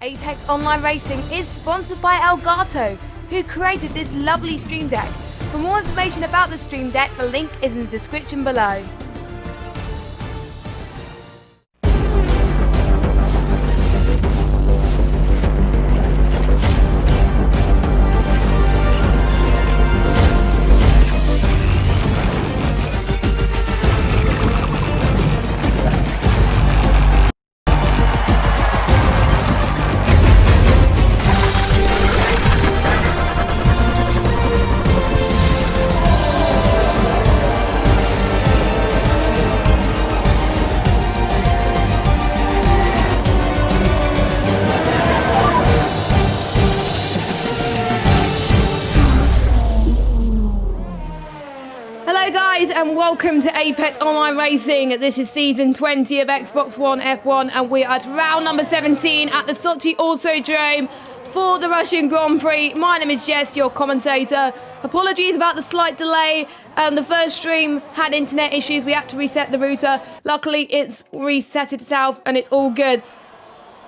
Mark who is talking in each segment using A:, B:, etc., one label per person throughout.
A: Apex Online Racing is sponsored by Elgato, who created this lovely stream deck. For more information about the stream deck, the link is in the description below. And welcome to Apex Online Racing. This is season 20 of Xbox One F1 and we are at round number 17 at the Sochi Autodrome for the Russian Grand Prix. My name is Jess, your commentator. Apologies about the slight delay. The first stream had internet issues. We had to reset the router. Luckily, it's reset itself and it's all good.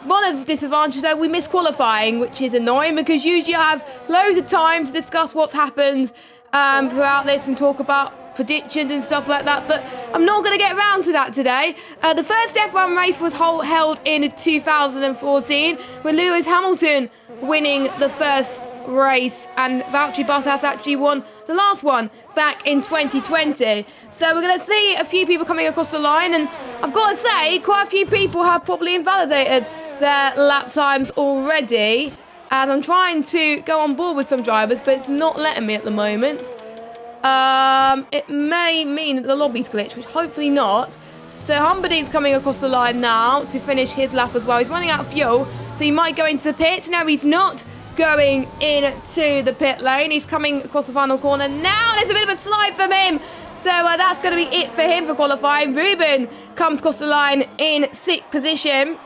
A: One of the disadvantages though, we missed qualifying, which is annoying because usually I have loads of time to discuss what's happened throughout this and talk about predictions and stuff like that, but I'm not going to get around to that today. The first F1 race was held in 2014 with Lewis Hamilton winning the first race and Valtteri Bottas actually won the last one back in 2020. So we're going to see a few people coming across the line, and I've got to say quite a few people have probably invalidated their lap times already, as I'm trying to go on board with some drivers, but it's not letting me at the moment. It may mean that the lobby's glitched, which hopefully not. So Humberdin's coming across the line now to finish his lap as well. He's running out of fuel, so he might go into the pits. No, he's not going into the pit lane. He's coming across the final corner. Now there's a bit of a slide from him. So that's going to be it for him for qualifying. Ruben comes across the line in 6th position.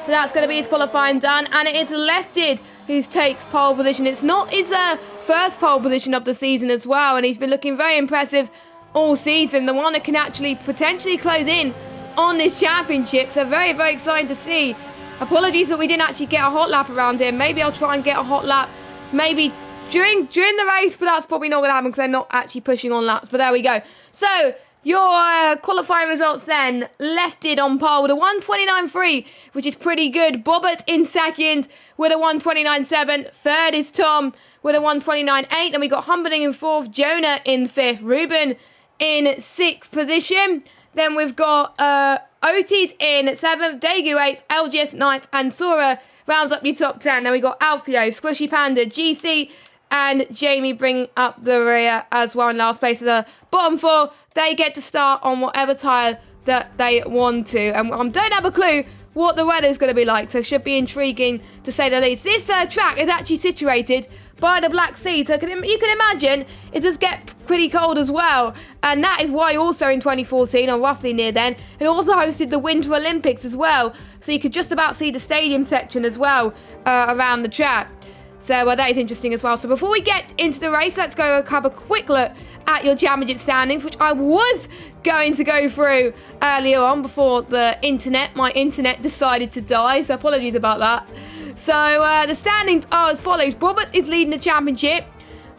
A: So that's going to be his qualifying done. And it is Lefted who takes pole position. It's not his first pole position of the season as well. And he's been looking very impressive all season. The one that can actually potentially close in on this championship. So very, very exciting to see. Apologies that we didn't actually get a hot lap around here. Maybe I'll try and get a hot lap maybe during the race. But that's probably not going to happen because they're not actually pushing on laps. But there we go. So your qualifying results then, Lefted on pole with a 1:29.3, which is pretty good. Bobbert in second with a 1:29.7. Third is Tom with a 1:29.8. And we got Humberding in 4th, Jonah in 5th, Ruben in 6th position. Then we've got Otis in 7th, Daegu 8th, LGS 9th, and Sora rounds up your top 10. Then we got Alfio, Squishy Panda, GC, and Jamie bringing up the rear as well in last place. of the bottom 4, they get to start on whatever tyre that they want to. And I don't have a clue what the weather is going to be like, so it should be intriguing to say the least. This track is actually situated by the Black Sea, so you can imagine it does get pretty cold as well. And that is why also in 2014, or roughly near then, it also hosted the Winter Olympics as well. So you could just about see the stadium section as well around the track. So that is interesting as well. So before we get into the race, let's go have a quick look at your Jammajit standings, which I was going to go through earlier on before my internet decided to die. So apologies about that. So the standings are as follows. Roberts is leading the championship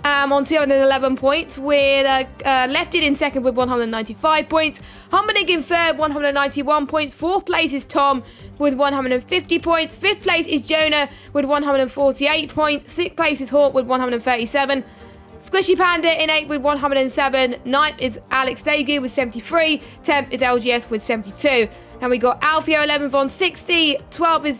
A: on 211 points, with Lefted in second with 195 points. Humberdinck in third, 191 points. Fourth place is Tom with 150 points. Fifth place is Jonah with 148 points. Sixth place is Hawk with 137. Squishy Panda in 8th with 107. 9th is Alex Daegu with 73. 10th is LGS with 72. And we got Alfio 11th on 60. 12th is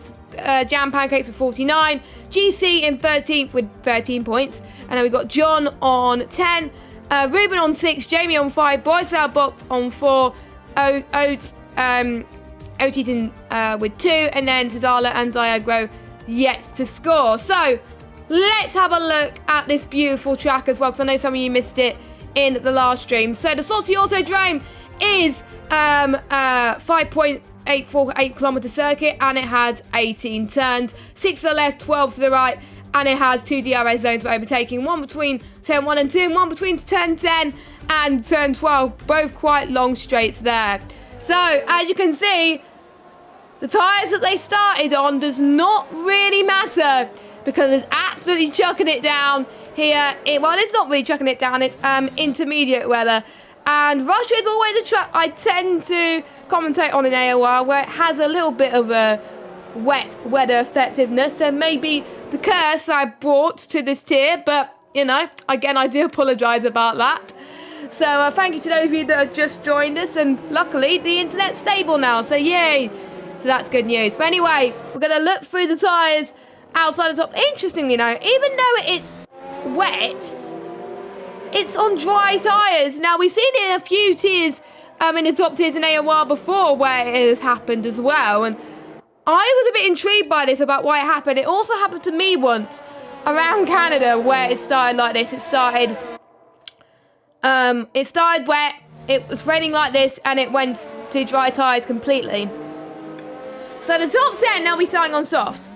A: Jam Pancakes with 49. GC in 13th with 13 points. And then we got John on 10. Ruben on 6. Jamie on 5. Boys Out Box on 4. Otis in, with 2. And then Tazala and Diagro yet to score. So let's have a look at this beautiful track as well, because I know some of you missed it in the last stream. So the Sochi Autodrome is 5.848 kilometre circuit, and it has 18 turns, 6 to the left, 12 to the right, and it has 2 DRS zones for overtaking, one between turn 1 and 2, and one between turn 10 and turn 12, both quite long straights there. So as you can see, the tyres that they started on does not really matter because it's absolutely chucking it down here. Well, it's not really chucking it down. It's intermediate weather. And Russia is always a track I tend to commentate on in AOR where it has a little bit of a wet weather effectiveness. So maybe the curse I brought to this tier, but, you know, again, I do apologise about that. So thank you to those of you that have just joined us, and luckily the internet's stable now, so yay. So that's good news. But anyway, we're going to look through the tyres outside the top. Interestingly, now, even though it's wet, it's on dry tyres. Now, we've seen it in a few tiers in the top tiers in AOR before where it has happened as well. And I was a bit intrigued by this, about why it happened. It also happened to me once around Canada where it started like this. It started wet, it was raining like this, and it went to dry tyres completely. So the top 10 now be starting on softs.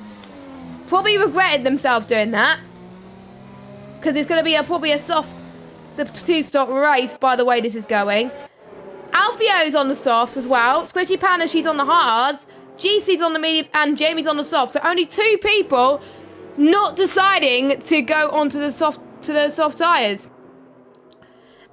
A: Probably regretted themselves doing that, because it's going to be probably a soft two-stop race by the way this is going. Alfio's on the softs as well. Squishy Panda, she's on the hards. GC's on the mediums, and Jamie's on the softs. So only 2 people not deciding to go onto the soft tyres.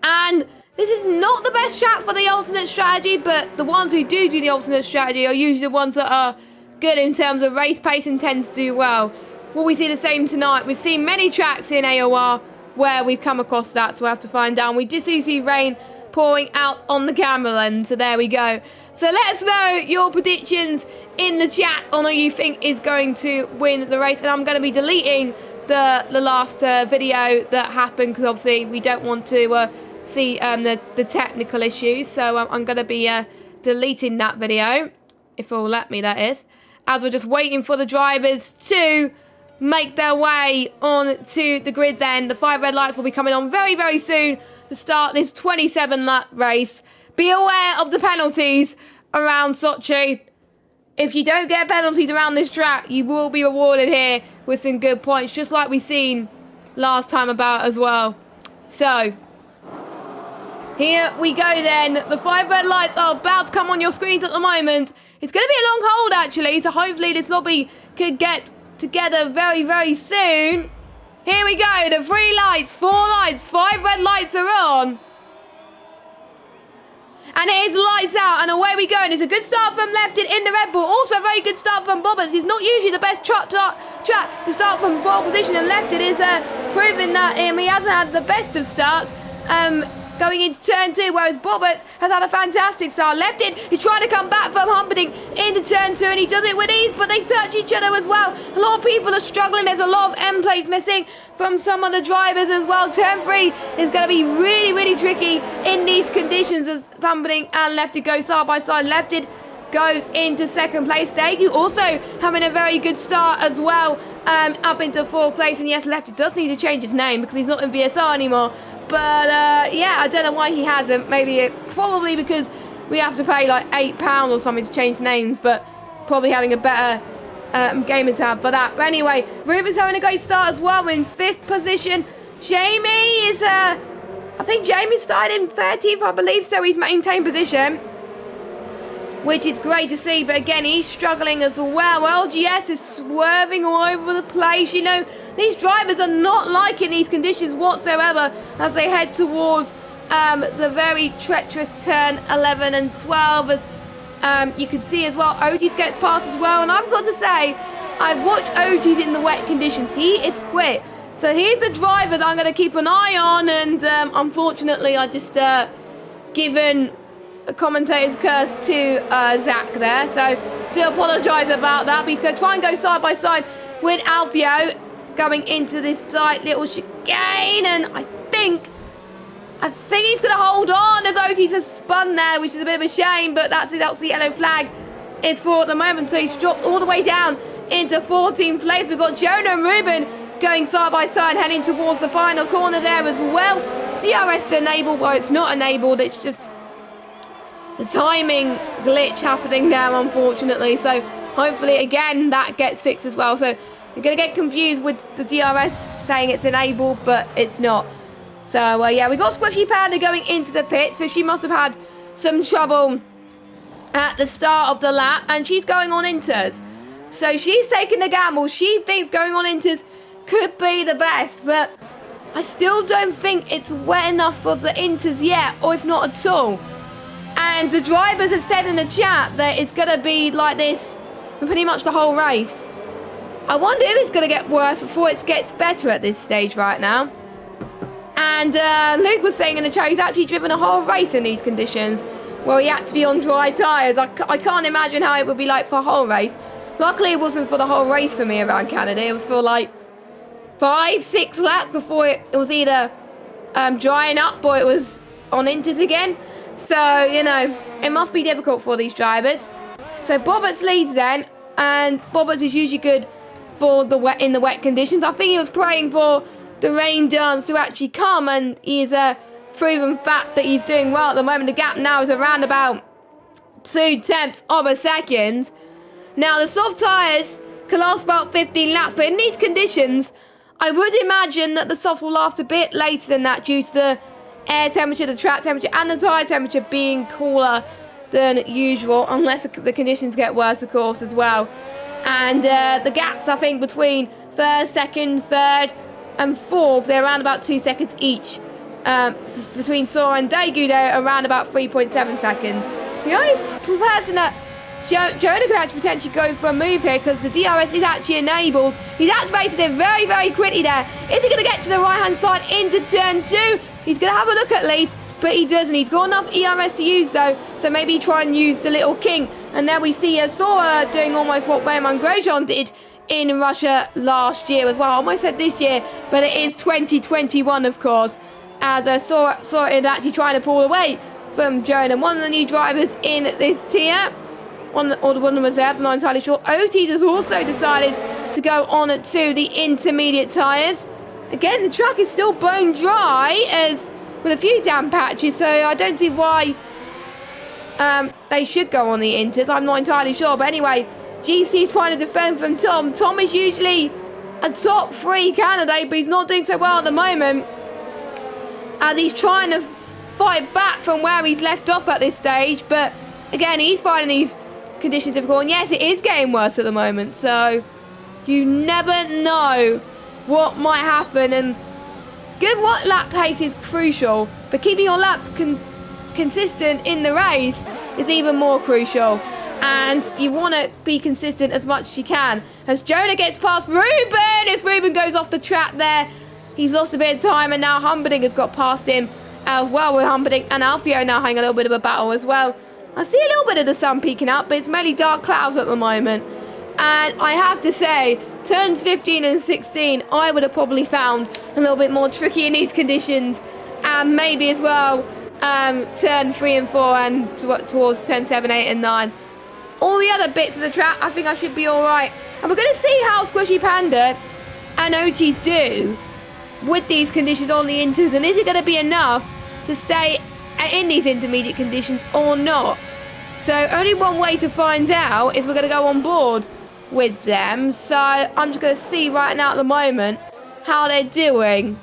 A: And this is not the best track for the alternate strategy, but the ones who do the alternate strategy are usually the ones that are good in terms of race pace and tend to do well. Will we see the same tonight? We've seen many tracks in AOR where we've come across that, so we'll have to find out. We just see rain pouring out on the camera lens, so there we go. So let us know your predictions in the chat on who you think is going to win the race. And I'm going to be deleting the last video that happened, because obviously we don't want to see the technical issues. So I'm going to be deleting that video, if it will let me, that is, as we're just waiting for the drivers to make their way on to the grid. Then the 5 red lights will be coming on very, very soon to start this 27-lap race. Be aware of the penalties around Sochi. If you don't get penalties around this track, you will be rewarded here with some good points, just like we've seen last time about as well. So here we go then. The 5 red lights are about to come on your screens at the moment. It's going to be a long hold, actually, so hopefully this lobby could get together very, very soon. Here we go. The 3 lights, 4 lights, 5 red lights are on. And it is lights out, and away we go. And it's a good start from Lefted in the Red Bull. Also a very good start from Bobbers. He's not usually the best track to start from pole position, and Lefted is proving that he hasn't had the best of starts going into turn 2, whereas Bobbert has had a fantastic start. Lefted is trying to come back from Humperdinck into turn 2, and he does it with ease, but they touch each other as well. A lot of people are struggling. There's a lot of end plates missing from some of the drivers as well. Turn 3 is going to be really, really tricky in these conditions as Humperdinck and Lefted go side by side. Lefted goes into second place. Daegu also having a very good start as well, up into 4th place. And yes, Lefted does need to change his name because he's not in VSR anymore. But yeah, I don't know why he hasn't. Probably because we have to pay like £8 or something to change names, but probably having a better gamer tab for that. But anyway, Ruben's having a great start as well in 5th position. Jamie is, I think Jamie started in 13th, I believe, so he's maintained position, which is great to see. But again, he's struggling as well. LGS is swerving all over the place. You know, these drivers are not liking these conditions whatsoever as they head towards the very treacherous turn 11 and 12. As you can see as well, Otis gets past as well. And I've got to say, I've watched Otis in the wet conditions. He is quick. So he's a driver that I'm going to keep an eye on. And unfortunately, I just given a commentator's curse to Zach there. So do apologise about that. But he's going to try and go side by side with Alfio going into this tight little chicane. And I think he's going to hold on as Otis has spun there, which is a bit of a shame, but that's the yellow flag is for at the moment. So he's dropped all the way down into 14th place. We've got Jonah and Ruben going side by side, heading towards the final corner there as well. DRS enabled. Well, it's not enabled, it's just the timing glitch happening there, unfortunately. So hopefully, again, that gets fixed as well. So you're going to get confused with the DRS saying it's enabled, but it's not. So, yeah, we got Squishy Panda going into the pit, so she must have had some trouble at the start of the lap, and she's going on inters. So she's taking a gamble. She thinks going on inters could be the best, but I still don't think it's wet enough for the inters yet, or if not at all. And the drivers have said in the chat that it's going to be like this for pretty much the whole race. I wonder if it's going to get worse before it gets better at this stage right now. And Luke was saying in the chat he's actually driven a whole race in these conditions. Well, he had to be on dry tyres. I can't imagine how it would be like for a whole race. Luckily, it wasn't for the whole race for me around Canada. It was for like 5-6 laps before it was either drying up or it was on inters again. So, you know, it must be difficult for these drivers. So Bobberts leads then, and Bobberts is usually good for the in the wet conditions. I think he was praying for the rain dance to actually come, and he's proven fact that he's doing well at the moment. The gap now is around about 0.2 of a second. Now the soft tyres can last about 15 laps, but in these conditions I would imagine that the softs will last a bit later than that due to the air temperature, the track temperature and the tyre temperature being cooler than usual, unless the conditions get worse of course as well. And the gaps I think between first, second, third and fourth, they're around about 2 seconds each. Between Sora and Daegu, they're around about 3.7 seconds. The only person that Jonah could actually potentially go for a move here, because the DRS is actually enabled. He's activated it very, very quickly there. Is he going to get to the right-hand side into turn 2? He's going to have a look at least, but he doesn't. He's got enough ERS to use, though, so maybe try and use the little king. And there we see Sora doing almost what Raymond Grosjean did in Russia last year as well. I almost said this year, but it is 2021, of course, as Sora is actually trying to pull away from Jonah. One of the new drivers in this tier, one of the reserves, I'm not entirely sure. OT has also decided to go on to the intermediate tyres. Again, the track is still bone dry as with a few damp patches, so I don't see why they should go on the inters. I'm not entirely sure, but anyway, GC is trying to defend from Tom. Tom is usually a top 3 candidate, but he's not doing so well at the moment, as he's trying to fight back from where he's left off at this stage. But again, he's finding these conditions difficult, and yes, it is getting worse at the moment, so you never know what might happen. And good lap pace is crucial, but keeping your laps consistent in the race is even more crucial, and you want to be consistent as much as you can. As Jonah gets past Ruben, as Ruben goes off the track there, he's lost a bit of time, and now Humperdinck has got past him as well, with Humperdinck and Alfio now having a little bit of a battle as well. I see a little bit of the sun peeking out, but it's mainly dark clouds at the moment. And I have to say, turns 15 and 16, I would have probably found a little bit more tricky in these conditions. And maybe as well, turn 3 and 4 and towards turn 7, 8 and 9. All the other bits of the track, I think I should be alright. And we're going to see how Squishy Panda and Otis do with these conditions on the inters. And is it going to be enough to stay in these intermediate conditions or not? So only one way to find out is we're going to go on board with them. So I'm just going to see right now at the moment how they're doing.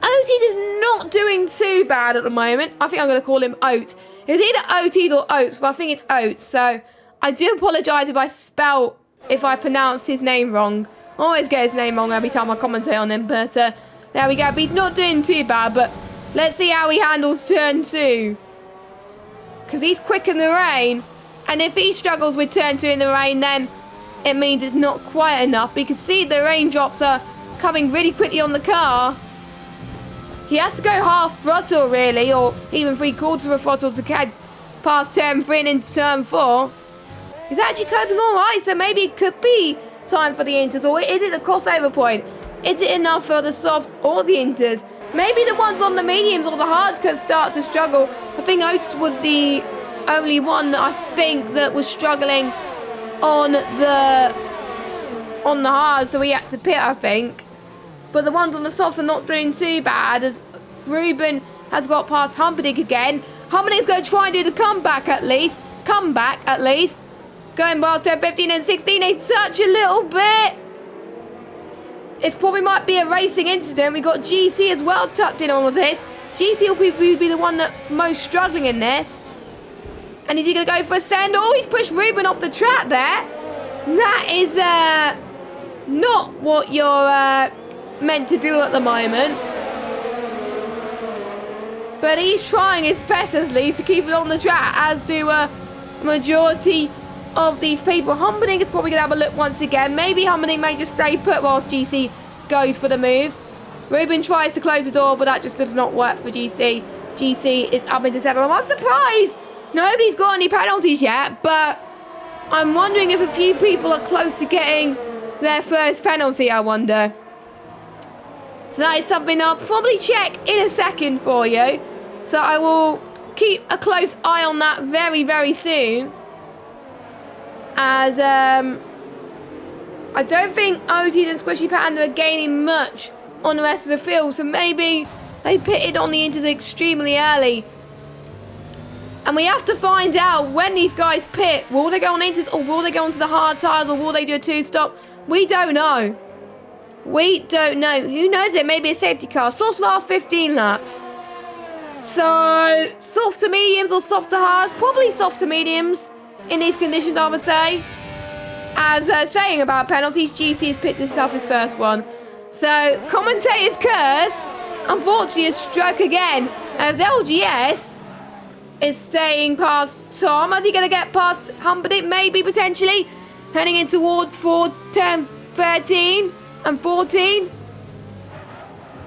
A: Otis is not doing too bad at the moment. I think I'm going to call him Oat. It's either Otis or Oats, but I think it's Oats. So I do apologise if I pronounce his name wrong. I always get his name wrong every time I commentate on him, but there we go. But he's not doing too bad, but let's see how he handles turn 2. Because he's quick in the rain, and if he struggles with turn 2 in the rain, then it means it's not quite enough. But you can see the raindrops are coming really quickly on the car. He has to go half throttle, really, or even 3/4 of a throttle to get past turn 3 and into turn 4. He's actually coping all right, so maybe it could be time for the inters. Or is it the crossover point? Is it enough for the softs or the inters? Maybe the ones on the mediums or the hards could start to struggle. I think Oates was the only one that I think that was struggling on the hards, so he had to pit, I think. But the ones on the softs are not doing too bad, as Ruben has got past Humperdinck again. Humperdinck's going to try and do the comeback at least. Going past turn 15 and 16, it's such a little bit. It probably might be a racing incident. We've got GC as well tucked in all of this. GC will be the one that's most struggling in this. And is he going to go for a send? Oh, he's pushed Ruben off the track there. That is not what you're meant to do at the moment. But he's trying his best, at least, to keep it on the track, as do a majority of these people. Humperdinck is probably going to have a look once again. Maybe Humperdinck may just stay put whilst GC goes for the move. Ruben tries to close the door, but that just does not work for GC. GC is up into 7. I'm surprised nobody's got any penalties yet, but I'm wondering if a few people are close to getting their first penalty, I wonder. So that is something I'll probably check in a second for you. So I will keep a close eye on that very, very soon. As I don't think Otis and Squishy Panda are gaining much on the rest of the field. So maybe they pitted on the inters extremely early. And we have to find out when these guys pit. Will they go on inters, or will they go onto the hard tyres, or will they do a 2-stop? We don't know. We don't know. Who knows? It may be a safety car. Soft last 15 laps. So, soft to mediums or soft to hards? Probably soft to mediums in these conditions, I would say. As saying about penalties, GC has picked himself his first one. So, commentator's curse, unfortunately, has struck again. As LGS is staying past Tom. Is he going to get past Humperdinck? Maybe, potentially. Heading in towards turn 13 and 14.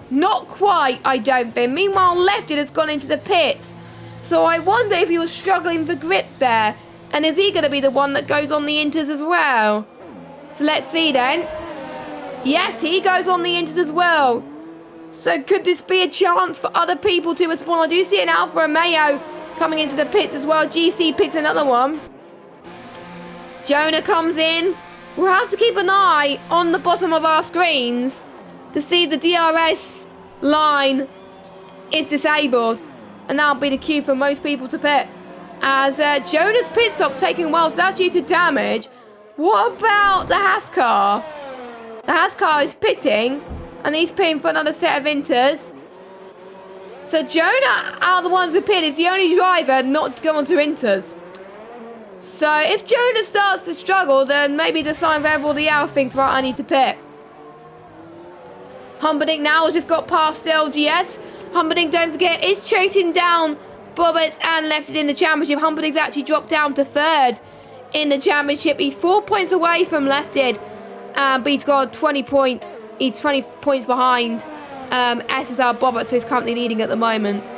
A: Not quite, I don't think. Meanwhile, Lefted has gone into the pits. So I wonder if he was struggling for grip there. And is he going to be the one that goes on the inters as well? So let's see then. Yes, he goes on the inters as well. So could this be a chance for other people to respond? I do see an Alfa Romeo coming into the pits as well. GC picks another one. Jonah comes in. We'll have to keep an eye on the bottom of our screens to see if the DRS line is disabled. And that'll be the cue for most people to pit. As Jonah's pit stop's taking a while, so that's due to damage. What about the Haas car? The Haas car is pitting, and he's pitting for another set of inters. So Jonah, out of the ones who pit, is the only driver not to go onto inters. So if Jonah starts to struggle, then maybe the sign for everybody else thinks, right, I need to pit. Humperdinck now has just got past LGS. Humperdinck, don't forget, is chasing down Bobbitt and Lefted in the championship. Humperdinck's actually dropped down to 3rd in the championship. He's 4 points away from Lefted, but he's got 20 points. He's 20 points behind SSR Bobbitt, so he's currently leading at the moment.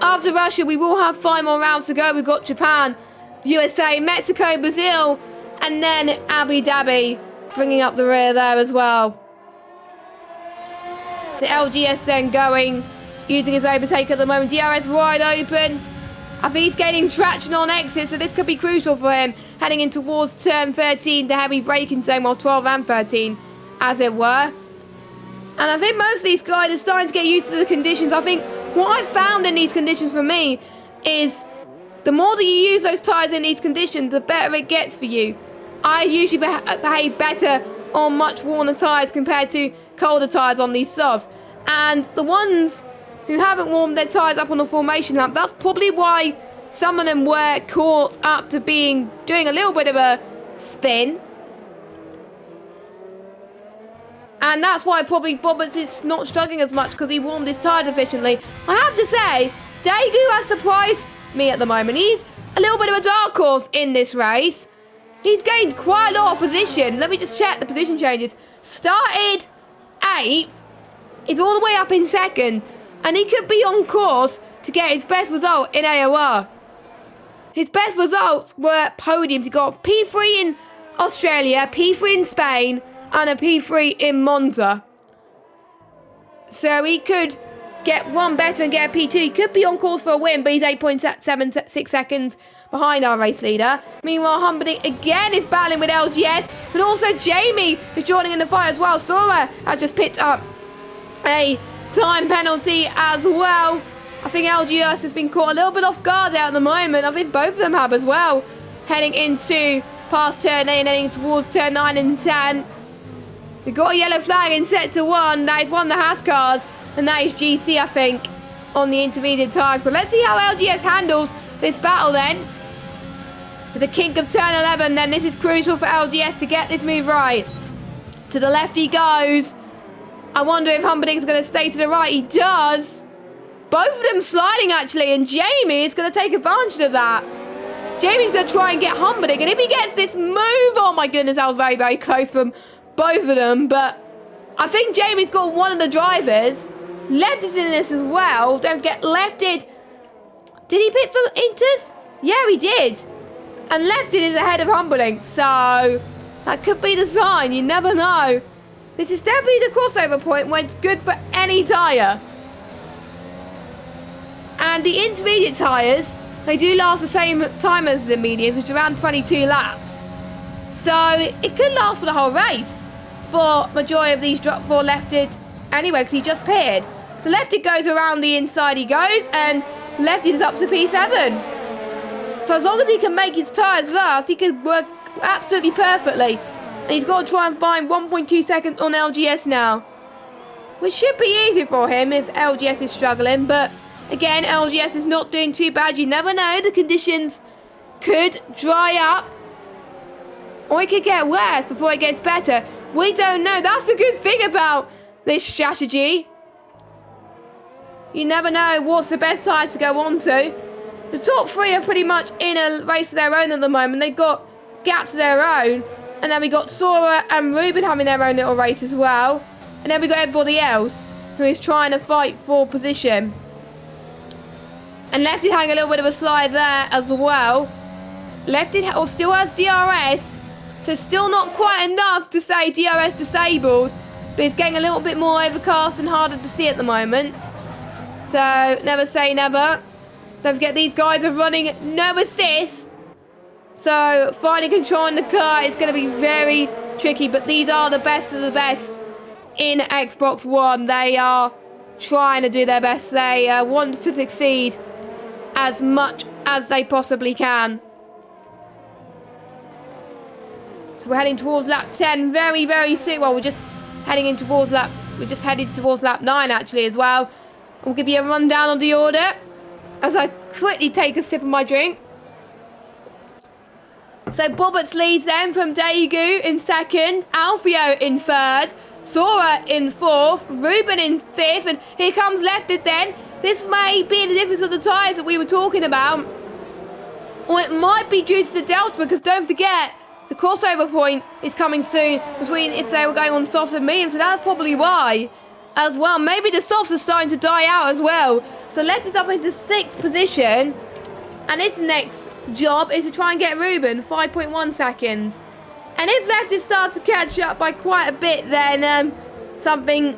A: After Russia, we will have 5 more rounds to go. We've got Japan, USA, Mexico, Brazil, and then Abu Dhabi bringing up the rear there as well. So LGS then going, using his overtake at the moment. DRS wide open. I think he's gaining traction on exit, so this could be crucial for him. Heading in towards turn 13, the heavy braking zone, well, 12 and 13, as it were. And I think most of these guys are starting to get used to the conditions. I think what I've found in these conditions for me is the more that you use those tyres in these conditions, the better it gets for you. I usually behave better on much worn tyres compared to colder tyres on these softs. And the ones who haven't warmed their tyres up on the formation lap, that's probably why some of them were caught up to doing a little bit of a spin. And that's why probably Bobbitt is not struggling as much, because he warmed his tyres efficiently. I have to say, Daegu has surprised me at the moment. He's a little bit of a dark horse in this race. He's gained quite a lot of position. Let me just check the position changes. Started 8th. He's all the way up in 2nd. And he could be on course to get his best result in AOR. His best results were podiums. He got P3 in Australia, P3 in Spain, and a P3 in Monza. So he could get one better and get a P2. He could be on course for a win, but he's 8.76 seconds behind our race leader. Meanwhile, Humperdinck again is battling with LGS, and also Jamie is joining in the fight as well. Sora has just picked up a time penalty as well. I think LGS has been caught a little bit off guard out at the moment. I think both of them have as well. Heading into past turn 8 and heading towards turn 9 and 10. We've got a yellow flag in sector 1. That is one of the Haas cars. And that is GC, I think, on the intermediate tyres. But let's see how LGS handles this battle then. to the kink of turn 11. Then this is crucial for LGS to get this move right. To the left he goes. I wonder if Humperdinck's going to stay to the right. He does. Both of them sliding, actually, and Jamie is going to take advantage of that. Jamie's going to try and get Humperdinck, and if he gets this move, oh my goodness, that was very, very close from both of them, but I think Jamie's got one of the drivers. Left is in this as well. Don't forget, Left did he pick for Inters? Yeah, he did. And Left is ahead of Humperdinck, so that could be the sign. You never know. This is definitely the crossover point where it's good for any tyre. And the intermediate tyres, they do last the same time as the mediums, which is around 22 laps. So it could last for the whole race for majority of these for Lefted anyway, because he just pitted. So Lefted goes around the inside he goes, and Lefted is up to P7. So as long as he can make his tyres last, he could work absolutely perfectly. And he's got to try and find 1.2 seconds on LGS now, which should be easy for him if LGS is struggling. But again, LGS is not doing too bad. You never know. The conditions could dry up, or it could get worse before it gets better. We don't know. That's the good thing about this strategy. You never know what's the best tyre to go on to. The top three are pretty much in a race of their own at the moment. They've got gaps of their own. And then we got Sora and Ruben having their own little race as well. And then we got everybody else who is trying to fight for position. And Lefty having a little bit of a slide there as well. Lefty still has DRS. So still not quite enough to say DRS disabled. But it's getting a little bit more overcast and harder to see at the moment. So never say never. Don't forget these guys are running no assist. So finding control in the car is going to be very tricky. But these are the best of the best in Xbox One. They are trying to do their best. They want to succeed as much as they possibly can. So we're heading towards lap 10 very, very soon. Well, we're just heading towards lap 9 actually as well. I'll give you a rundown of the order as I quickly take a sip of my drink. So Bobbert leads them from Daegu in second, Alfio in third, Sora in fourth, Ruben in fifth, and here comes Lefted then. This may be the difference of the tyres that we were talking about, or it might be due to the Delta, because don't forget, the crossover point is coming soon between if they were going on softs and mediums, so that's probably why as well. Maybe the softs are starting to die out as well. So Lefted's up into 6th position, and his next job is to try and get Ruben 5.1 seconds. And if Lefted starts to catch up by quite a bit, then something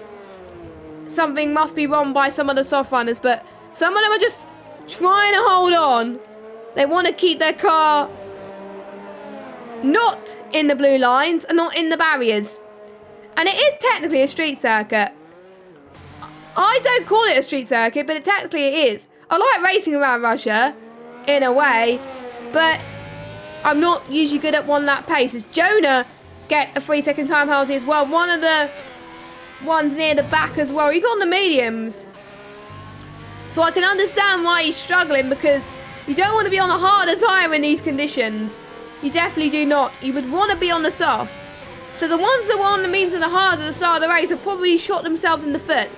A: must be wrong by some of the soft runners. But some of them are just trying to hold on. They want to keep their car not in the blue lines and not in the barriers. And it is technically a street circuit. I don't call it a street circuit, but technically it is. I like racing around Russia, in a way, but I'm not usually good at 1 lap pace. As Jonah gets a 3-second time penalty as well. One of the ones near the back as well. He's on the mediums. So I can understand why he's struggling, because you don't want to be on a harder tyre in these conditions. You definitely do not. You would want to be on the softs. So the ones that were on the mediums and the hards at the start of the race have probably shot themselves in the foot.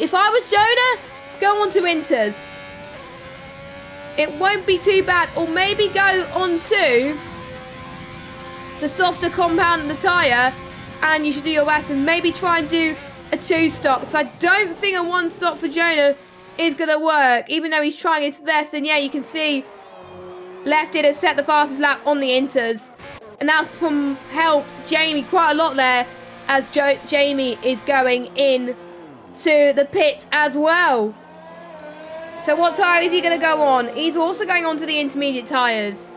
A: If I was Jonah, go on to Inters. It won't be too bad. Or maybe go on to the softer compound of the tyre, and you should do your best and maybe try and do a 2-stop, because I don't think a 1-stop for Jonah is going to work, even though he's trying his best. And yeah, you can see Lefted has set the fastest lap on the Inters, and that's helped Jamie quite a lot there, as Jamie is going in to the pit as well. So what tyre is he going to go on? He's also going on to the intermediate tyres.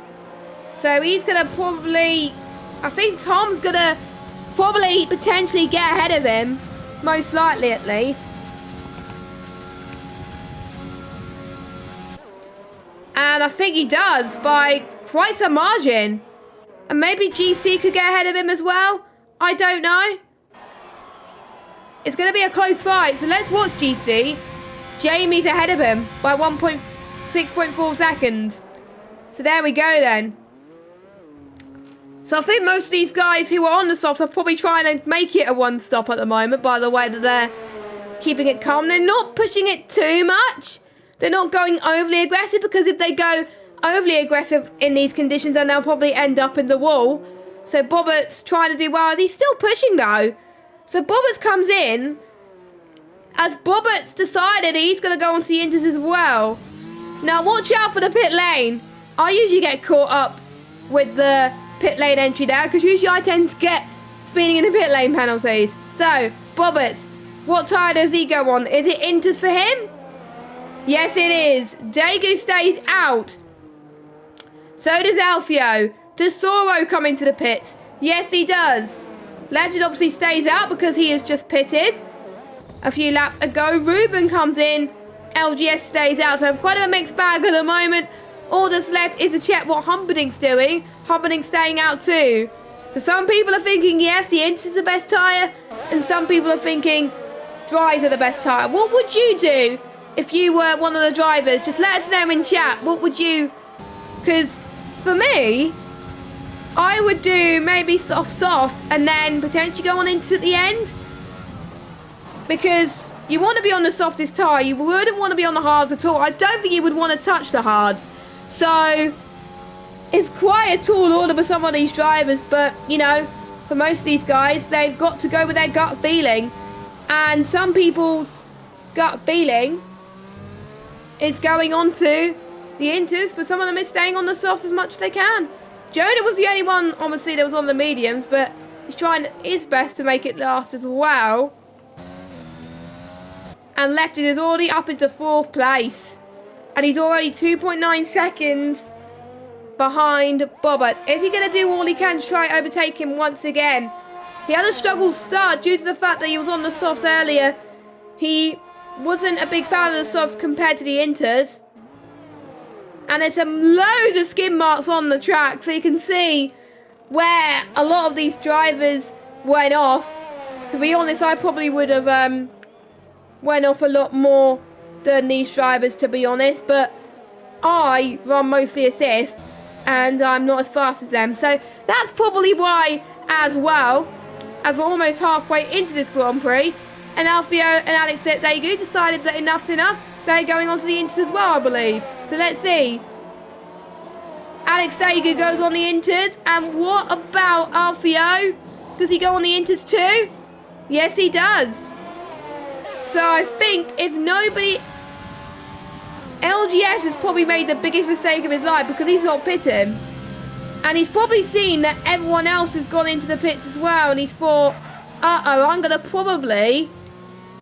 A: So he's going to probably, I think Tom's going to probably potentially get ahead of him, most likely at least. And I think he does by quite some margin. And maybe GC could get ahead of him as well. I don't know. It's going to be a close fight, so let's watch GC. Jamie's ahead of him by 6.4 seconds. So there we go then. So I think most of these guys who are on the softs are probably trying to make it a one stop at the moment by the way that they're keeping it calm. They're not pushing it too much. They're not going overly aggressive, because if they go overly aggressive in these conditions, then they'll probably end up in the wall. So Bobbert's trying to do well. He's still pushing though. So Bobberts comes in. As Bobbert's decided he's going to go onto the inters as well. Now watch out for the pit lane. I usually get caught up with the pit lane entry there, because usually I tend to get speeding in the pit lane penalties. So Bobberts, what tyre does he go on? Is it inters for him? Yes, it is. Daegu stays out. So does Alfio. Does Soro come into the pits? Yes, he does. Lefted obviously stays out because he has just pitted a few laps ago. Ruben comes in. LGS stays out. So quite a mixed bag at the moment. All that's left is to check what Humperdinck's doing. Humperdinck's staying out too. So some people are thinking, yes, the Inters is the best tyre. And some people are thinking, dries are the best tyre. What would you do if you were one of the drivers? Just let us know in chat. What would you... Because for me, I would do maybe soft and then potentially go on into the end. Because you want to be on the softest tyre. You wouldn't want to be on the hards at all. I don't think you would want to touch the hards. So it's quite a tall order for some of these drivers. But, you know, for most of these guys, they've got to go with their gut feeling. And some people's gut feeling is going on to the inters, but some of them is staying on the softs as much as they can. Jonah was the only one, obviously, that was on the mediums, but he's trying his best to make it last as well. And Lefted is already up into 4th place. And he's already 2.9 seconds behind Bobbert. Is he going to do all he can to try and overtake him once again? He had a struggle start due to the fact that he was on the softs earlier. He wasn't a big fan of the softs compared to the inters. And there's some loads of skin marks on the track, so you can see where a lot of these drivers went off. To be honest, I probably would have went off a lot more than these drivers, to be honest. But I run mostly assists, and I'm not as fast as them. So that's probably why as well, as we're almost halfway into this Grand Prix. And Alfio and Alex Daegu decided that enough's enough. They're going on to the inters as well, I believe. So let's see. Alex Daegu goes on the inters. And what about Alfio? Does he go on the inters too? Yes, he does. So I think if nobody... LGS has probably made the biggest mistake of his life because he's not pitting. And he's probably seen that everyone else has gone into the pits as well. And he's thought, uh-oh, I'm going to probably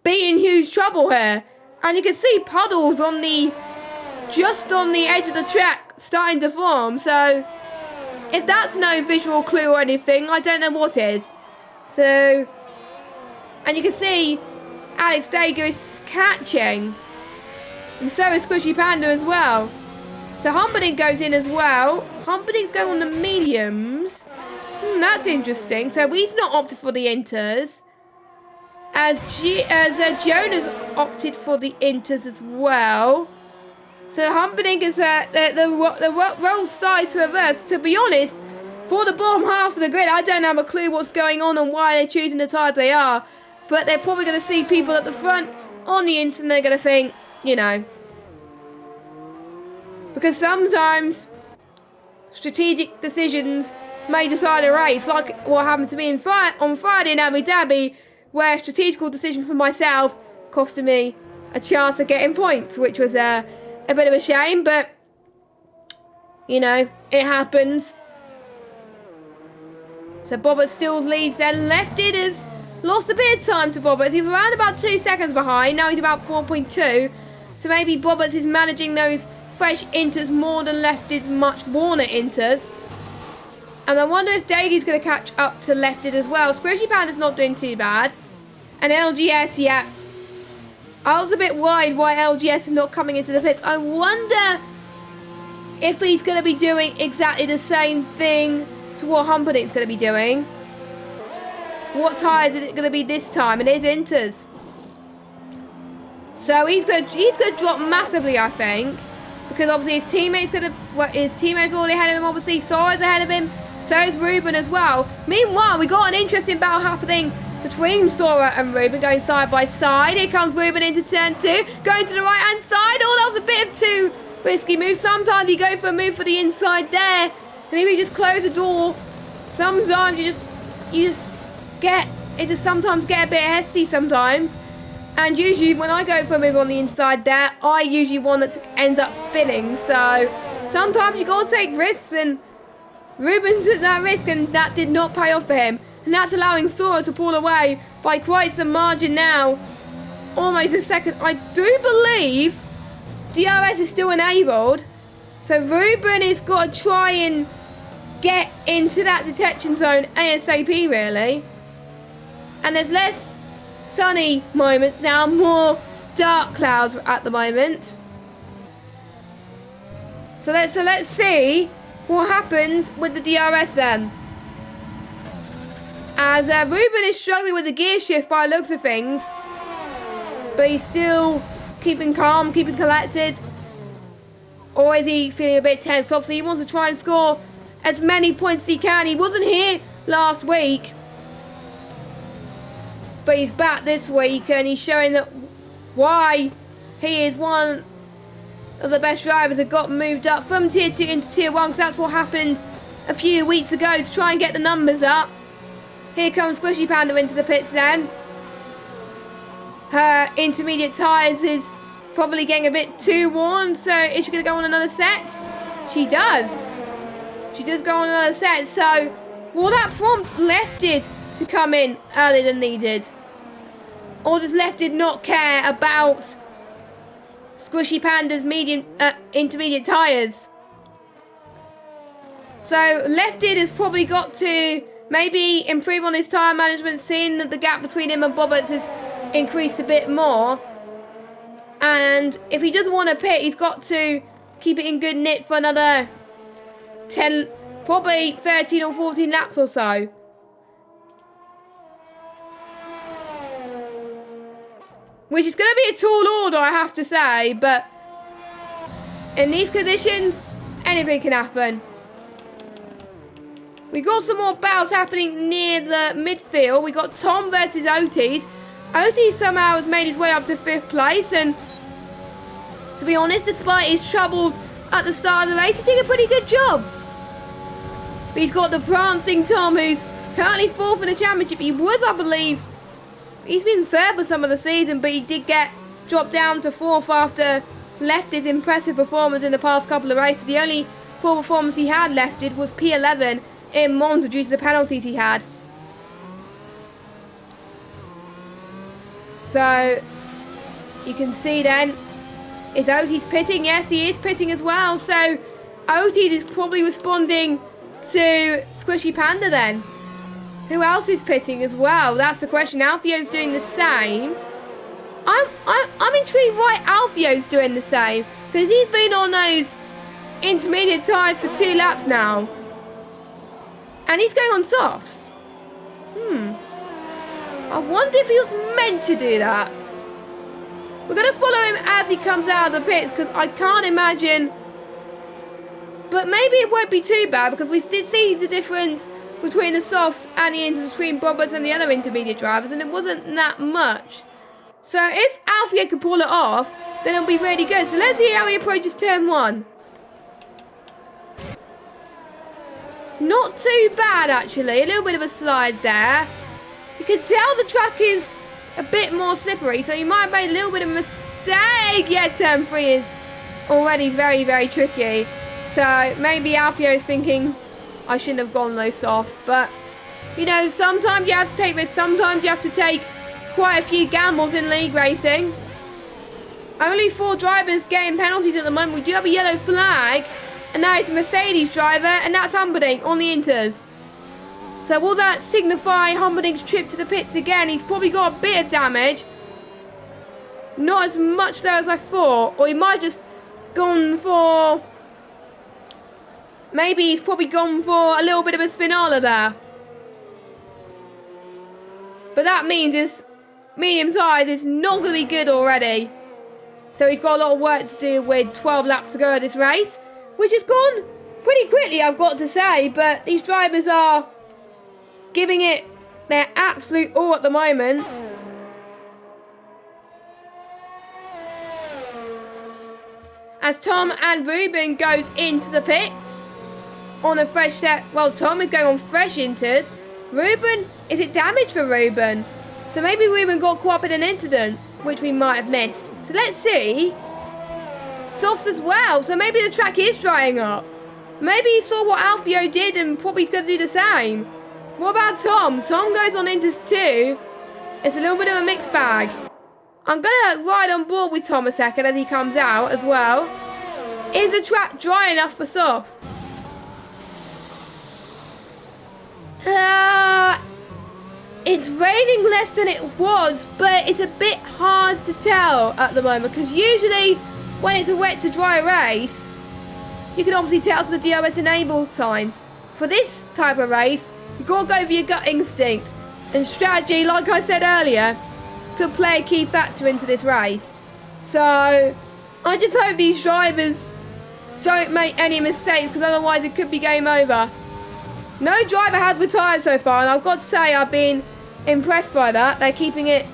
A: be in huge trouble here. And you can see puddles on the... just on the edge of the track starting to form. So if that's no visual clue or anything, I don't know what is. So, and you can see Alex Daegu is catching. And so is Squishy Panda as well. So Humperdinck goes in as well. Humperdinck's going on the mediums. That's interesting. So he's not opted for the inters. As Jonah's opted for the inters as well. So Humperdinck is the roles started to reverse. To be honest, for the bottom half of the grid, I don't have a clue what's going on and why they're choosing the tyres they are. But they're probably going to see people at the front on the inter and they're going to think, you know. Because sometimes strategic decisions may decide a race. Like what happened to me on Friday in Abu Dhabi, where a strategical decision for myself costed me a chance of getting points, which was a bit of a shame, but, you know, it happens. So Bobbert still leads then. Lefted has lost a bit of time to Bobbert. He was around about 2 seconds behind. Now he's about 4.2. So maybe Bobbert is managing those fresh inters more than Lefted's much worn inters. And I wonder if Daly's going to catch up to Lefted as well. Squishy Panda's not doing too bad. And LGS, yeah. I was a bit worried why LGS is not coming into the pits. I wonder if he's going to be doing exactly the same thing to what Humperdinck's going to be doing. What tyres is it going to be this time? It is inters. So he's going to drop massively, I think, because obviously his teammates already ahead of him. Obviously, Sora's ahead of him. So is Ruben as well. Meanwhile, we got an interesting battle happening between Sora and Ruben, going side by side. Here comes Ruben into turn 2, going to the right-hand side. Oh, that was a bit of too risky move. Sometimes you go for a move for the inside there, and if you just close the door, sometimes you just sometimes get a bit hasty sometimes. And usually when I go for a move on the inside there, I usually one that ends up spinning. So sometimes you gotta take risks, and Ruben took that risk and that did not pay off for him. And that's allowing Sora to pull away by quite some margin now. Almost a second. I do believe DRS is still enabled. So Ruben has got to try and get into that detection zone ASAP really. And there's less sunny moments now, more dark clouds at the moment. So let's see what happens with the DRS then. As Ruben is struggling with the gear shift by the looks of things, but he's still keeping calm, keeping collected. Or is he feeling a bit tense? Obviously he wants to try and score as many points as he can. He wasn't here last week, but he's back this week, and he's showing that why he is one of the best drivers that got moved up from Tier 2 into Tier 1, because that's what happened a few weeks ago to try and get the numbers up. Here comes Squishy Panda into the pits then. Her intermediate tyres is probably getting a bit too worn, so is she going to go on another set? She does. She does go on another set, so will that prompt Lefted to come in earlier than needed? Or does Lefted not care about Squishy Panda's intermediate tyres? So Lefted has probably got to maybe improve on his tyre management, seeing that the gap between him and Bobberts has increased a bit more. And if he doesn't want to pit, he's got to keep it in good nick for another 10, probably 13 or 14 laps or so. Which is going to be a tall order, I have to say, but in these conditions, anything can happen. We got some more battles happening near the midfield. We got Tom versus Otis. Otis somehow has made his way up to 5th place, and to be honest, despite his troubles at the start of the race, he's doing a pretty good job. But he's got the prancing Tom, who's currently 4th in the championship. He was, I believe, he's been 3rd for some of the season, but he did get dropped down to 4th after Lefted's impressive performance in the past couple of races. The only poor performance he had Lefted was P11 in Monza due to the penalties he had. So you can see then, is Otis pitting? Yes, he is pitting as well. So Otis is probably responding to Squishy Panda then. Who else is pitting as well? That's the question. Alfio's doing the same. I'm intrigued why Alfio's doing the same, because he's been on those intermediate tyres for 2 laps now. And he's going on softs. I wonder if he was meant to do that. We're going to follow him as he comes out of the pits, because I can't imagine. But maybe it won't be too bad, because we did see the difference between the softs and the between Bobbers and the other intermediate drivers, and it wasn't that much. So if Alfio can pull it off, then it'll be really good. So let's see how he approaches turn 1. Not too bad, actually. A little bit of a slide there. You can tell the track is a bit more slippery, so you might have made a little bit of a mistake. Yeah, turn 3 is already very, very tricky. So maybe Alfio's thinking, I shouldn't have gone those softs. But, you know, sometimes you have to take risks. Sometimes you have to take quite a few gambles in league racing. Only 4 drivers getting penalties at the moment. We do have a yellow flag. And now it's a Mercedes driver, and that's Humperdinck on the Inters. So will that signify Humperdinck's trip to the pits again? He's probably got a bit of damage. Not as much though as I thought. Or he might have just gone for... Maybe he's probably gone for a little bit of a spinala there. But that means his medium tyres is not going to be good already. So he's got a lot of work to do with 12 laps to go at this race. Which has gone pretty quickly, I've got to say, but these drivers are giving it their absolute all at the moment. As Tom and Ruben goes into the pits on a fresh set. Well, Tom is going on fresh inters. Ruben, is it damage for Ruben? So maybe Ruben got caught up in an incident, which we might have missed. So let's see. Softs as well, so maybe the track is drying up. Maybe he saw what Alfio did and probably going to do the same. What about Tom? Tom goes on inters too. It's a little bit of a mixed bag. I'm going to ride on board with Tom a second as he comes out as well. Is the track dry enough for softs? It's raining less than it was, but it's a bit hard to tell at the moment because usually when it's a wet to dry race, you can obviously tell to the DOS enable sign. For this type of race, you've got to go for your gut instinct, and strategy, like I said earlier, could play a key factor into this race. So I just hope these drivers don't make any mistakes because otherwise it could be game over. No driver has retired so far, and I've got to say I've been impressed by that. They're keeping it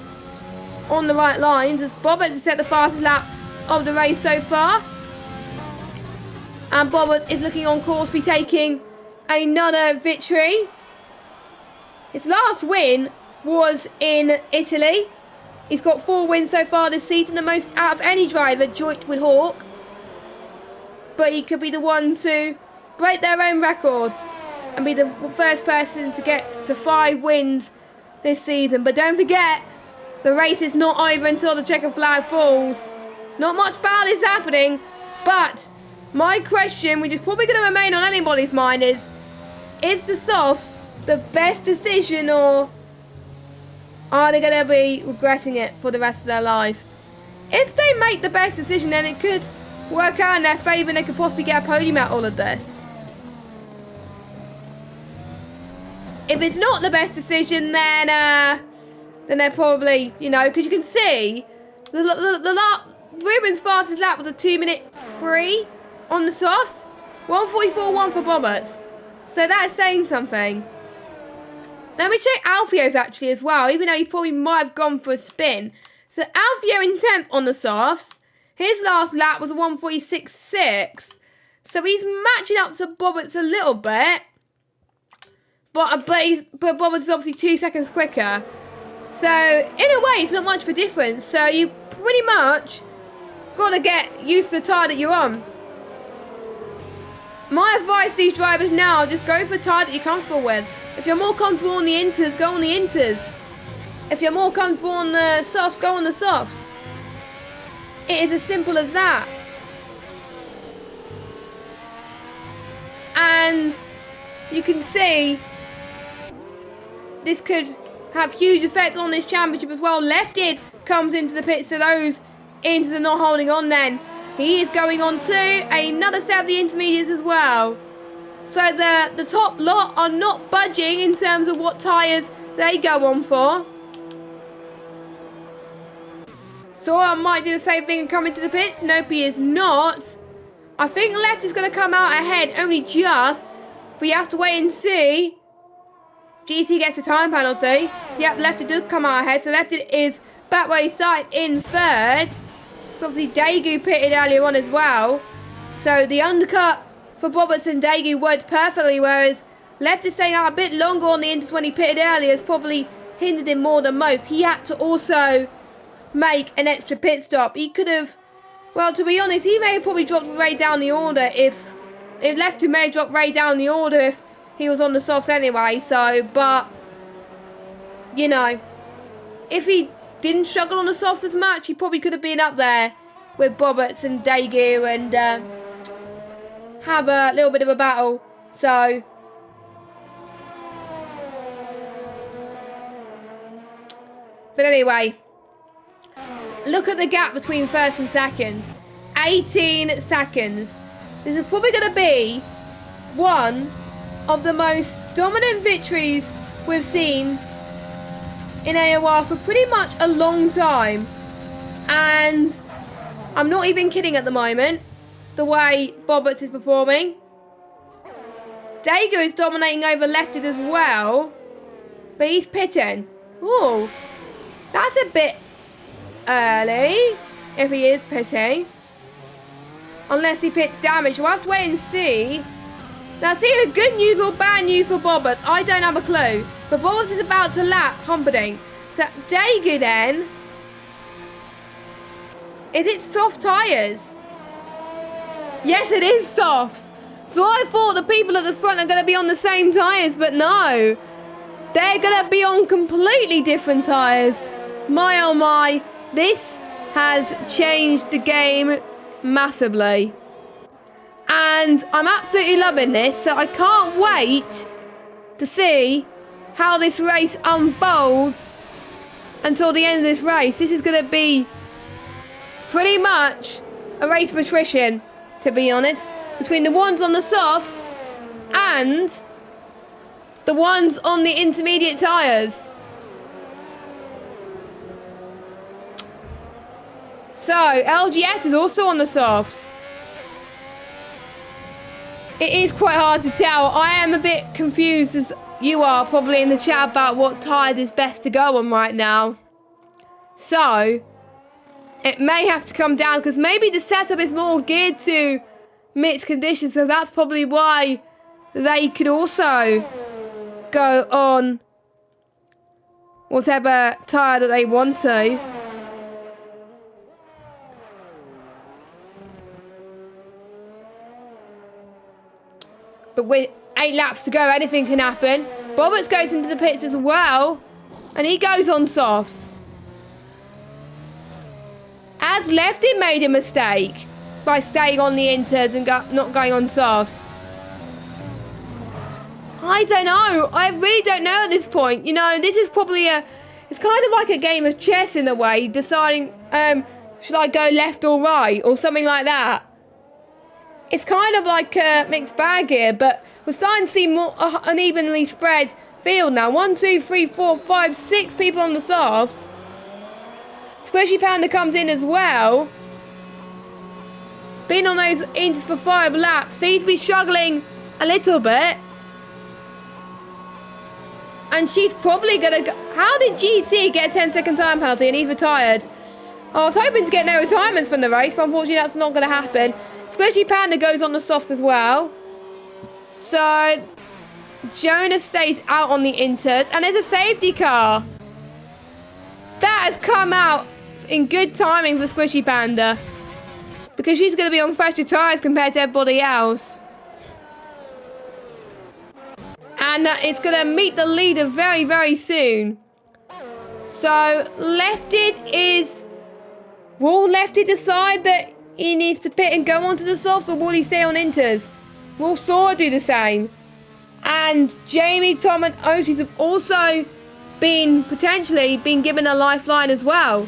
A: on the right lines as Bobbitt has set the fastest lap of the race so far. And Bobbitt is looking on course to be taking another victory. His last win was in Italy. He's got 4 wins so far this season, the most out of any driver, joint with Hawk. But he could be the one to break their own record and be the first person to get to 5 wins this season. But don't forget, the race is not over until the checkered flag falls. Not much battle is happening, but my question, which is probably going to remain on anybody's mind, is the softs the best decision, or are they going to be regretting it for the rest of their life? If they make the best decision, then it could work out in their favour and they could possibly get a podium out of all of this. If it's not the best decision, then they're probably, you know, because you can see Ruben's fastest lap was a 2-minute free on the softs. 1:44.1 for Bobbitt. So that's saying something. Let me check Alfio's actually as well, even though he probably might have gone for a spin. So Alfio in 10th on the softs. His last lap was a 1:46.6. So he's matching up to Bobbitt's a little bit. But Bobbitt's obviously 2 seconds quicker. So in a way, it's not much of a difference. So you pretty much got to get used to the tyre that you're on. My advice to these drivers now, just go for a tyre that you're comfortable with. If you're more comfortable on the inters, go on the inters. If you're more comfortable on the softs, go on the softs. It is as simple as that. And you can see this could have huge effects on this championship as well. Lefted comes into the pits, so those inters are not holding on then. He is going on to another set of the intermediates as well. So the top lot are not budging in terms of what tyres they go on for. So I might do the same thing and come into the pits. Nope, he is not. I think Left is going to come out ahead, only just. But you have to wait and see. GC gets a time penalty. Yep, Lefty does come out ahead. So Lefty is back where he started in 3rd. So obviously Daegu pitted earlier on as well. So the undercut for Bobbitt and Daegu worked perfectly, whereas Left is staying out a bit longer on the inters when he pitted earlier has probably hindered him more than most. He had to also make an extra pit stop. He could have, well, to be honest, he may have probably dropped Ray down the order if Lefty may have dropped Ray down the order if he was on the softs anyway. So, but, you know, if he didn't struggle on the softs as much, he probably could have been up there with Bobbitt and Daegu and have a little bit of a battle. So, but anyway, look at the gap between 1st and 2nd. 18 seconds. This is probably going to be one of the most dominant victories we've seen in AOR for pretty much a long time. And I'm not even kidding at the moment, the way Bobbitt is performing. Daigo is dominating over Lefted as well. But he's pitting. Ooh. That's a bit early. If he is pitting. Unless he pit damage. We'll have to wait and see. That's either good news or bad news for Bobbers. I don't have a clue. But Bobbers is about to lap Humperdinck. So Daegu then. Is it soft tyres? Yes, it is softs. So I thought the people at the front are going to be on the same tyres, but no. They're going to be on completely different tyres. My oh my. This has changed the game massively. And I'm absolutely loving this, so I can't wait to see how this race unfolds until the end of this race. This is going to be pretty much a race of attrition, to be honest, between the ones on the softs and the ones on the intermediate tyres. So, LGS is also on the softs. It is quite hard to tell. I am a bit confused, as you are probably in the chat, about what tyres is best to go on right now. So, it may have to come down, because maybe the setup is more geared to mixed conditions, so that's probably why they could also go on whatever tyre that they want to. But with 8 laps to go, anything can happen. Roberts goes into the pits as well. And he goes on softs. As Lefty made a mistake by staying on the inters and not going on softs. I don't know. I really don't know at this point. You know, this is probably it's kind of like a game of chess in a way. Deciding, should I go left or right? Or something like that. It's kind of like a mixed bag here, but we're starting to see more unevenly spread field now. 1, 2, 3, 4, 5, 6 people on the softs. Squishy Panda comes in as well. Been on those inters for 5 laps. Seems to be struggling a little bit. And she's probably going to go... How did GT get a 10-second time penalty and he's retired? I was hoping to get no retirements from the race, but unfortunately that's not going to happen. Squishy Panda goes on the softs as well. So, Jonah stays out on the inters. And there's a safety car. That has come out in good timing for Squishy Panda. Because she's going to be on fresher tyres compared to everybody else. And it's going to meet the leader very, very soon. So, Lefted is... Will Lefted decide that he needs to pit and go onto the softs, or will he stay on inters? Will Sora do the same? And Jamie, Tom and Otis have also potentially been given a lifeline as well.